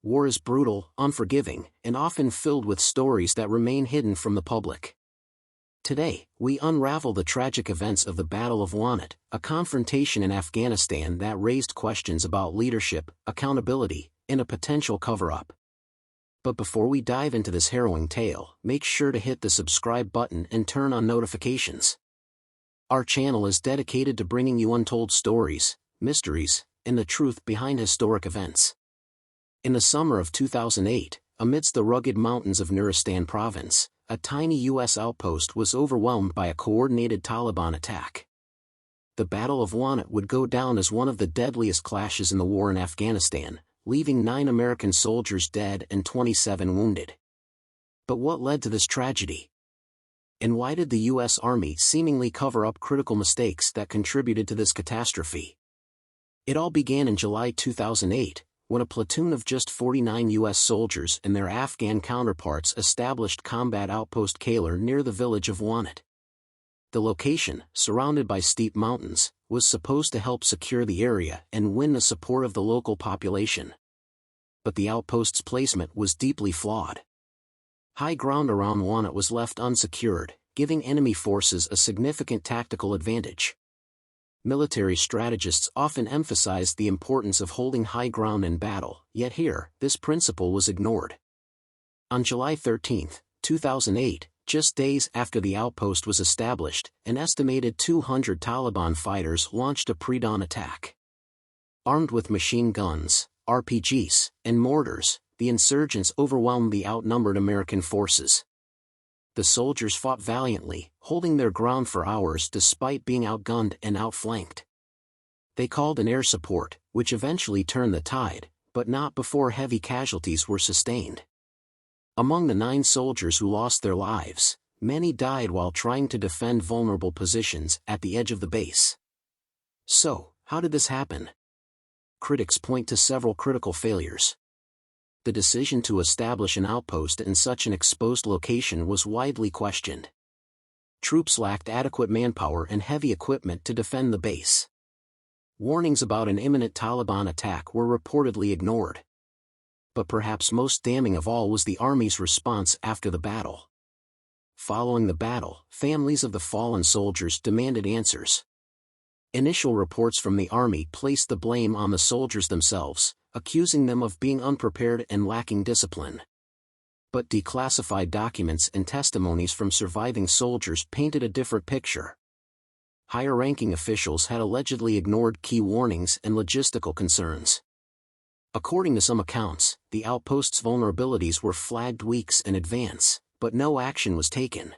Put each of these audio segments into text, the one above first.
War is brutal, unforgiving, and often filled with stories that remain hidden from the public. Today, we unravel the tragic events of the Battle of Wanat, a confrontation in Afghanistan that raised questions about leadership, accountability, and a potential cover-up. But before we dive into this harrowing tale, make sure to hit the subscribe button and turn on notifications. Our channel is dedicated to bringing you untold stories, mysteries, and the truth behind historic events. In the summer of 2008, amidst the rugged mountains of Nuristan province, a tiny U.S. outpost was overwhelmed by a coordinated Taliban attack. The Battle of Wanat would go down as one of the deadliest clashes in the war in Afghanistan, leaving 9 American soldiers dead and 27 wounded. But what led to this tragedy? And why did the U.S. Army seemingly cover up critical mistakes that contributed to this catastrophe? It all began in July 2008, when a platoon of just 49 U.S. soldiers and their Afghan counterparts established combat outpost Kalar near the village of Wanat. The location, surrounded by steep mountains, was supposed to help secure the area and win the support of the local population. But the outpost's placement was deeply flawed. High ground around Wanat was left unsecured, giving enemy forces a significant tactical advantage. Military strategists often emphasized the importance of holding high ground in battle, yet here, this principle was ignored. On July 13, 2008, just days after the outpost was established, an estimated 200 Taliban fighters launched a pre-dawn attack. Armed with machine guns, RPGs, and mortars, the insurgents overwhelmed the outnumbered American forces. The soldiers fought valiantly, holding their ground for hours despite being outgunned and outflanked. They called in air support, which eventually turned the tide, but not before heavy casualties were sustained. Among the 9 soldiers who lost their lives, many died while trying to defend vulnerable positions at the edge of the base. So, how did this happen? Critics point to several critical failures. The decision to establish an outpost in such an exposed location was widely questioned. Troops lacked adequate manpower and heavy equipment to defend the base. Warnings about an imminent Taliban attack were reportedly ignored. But perhaps most damning of all was the Army's response after the battle. Following the battle, families of the fallen soldiers demanded answers. Initial reports from the Army placed the blame on the soldiers themselves, accusing them of being unprepared and lacking discipline. But declassified documents and testimonies from surviving soldiers painted a different picture. Higher-ranking officials had allegedly ignored key warnings and logistical concerns. According to some accounts, the outpost's vulnerabilities were flagged weeks in advance, but no action was taken.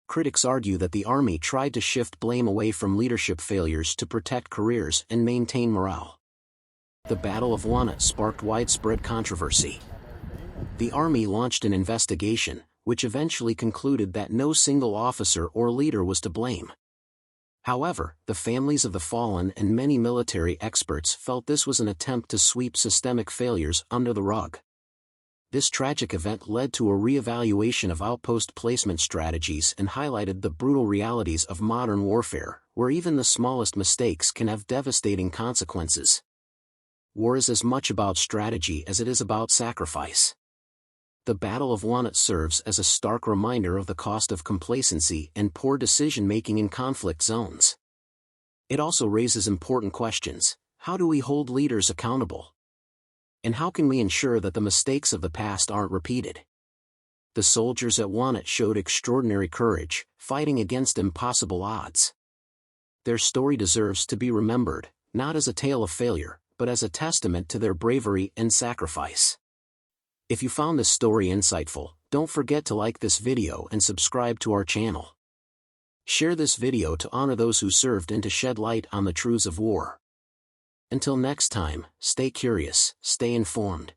Critics argue that the Army tried to shift blame away from leadership failures to protect careers and maintain morale. The Battle of Wanat sparked widespread controversy. The Army launched an investigation, which eventually concluded that no single officer or leader was to blame. However, the families of the fallen and many military experts felt this was an attempt to sweep systemic failures under the rug. This tragic event led to a re-evaluation of outpost placement strategies and highlighted the brutal realities of modern warfare, where even the smallest mistakes can have devastating consequences. War is as much about strategy as it is about sacrifice. The Battle of Wanat serves as a stark reminder of the cost of complacency and poor decision-making in conflict zones. It also raises important questions. How do we hold leaders accountable? And how can we ensure that the mistakes of the past aren't repeated? The soldiers at Wanat showed extraordinary courage, fighting against impossible odds. Their story deserves to be remembered, not as a tale of failure, but as a testament to their bravery and sacrifice. If you found this story insightful, don't forget to like this video and subscribe to our channel. Share this video to honor those who served and to shed light on the truths of war. Until next time, stay curious, stay informed.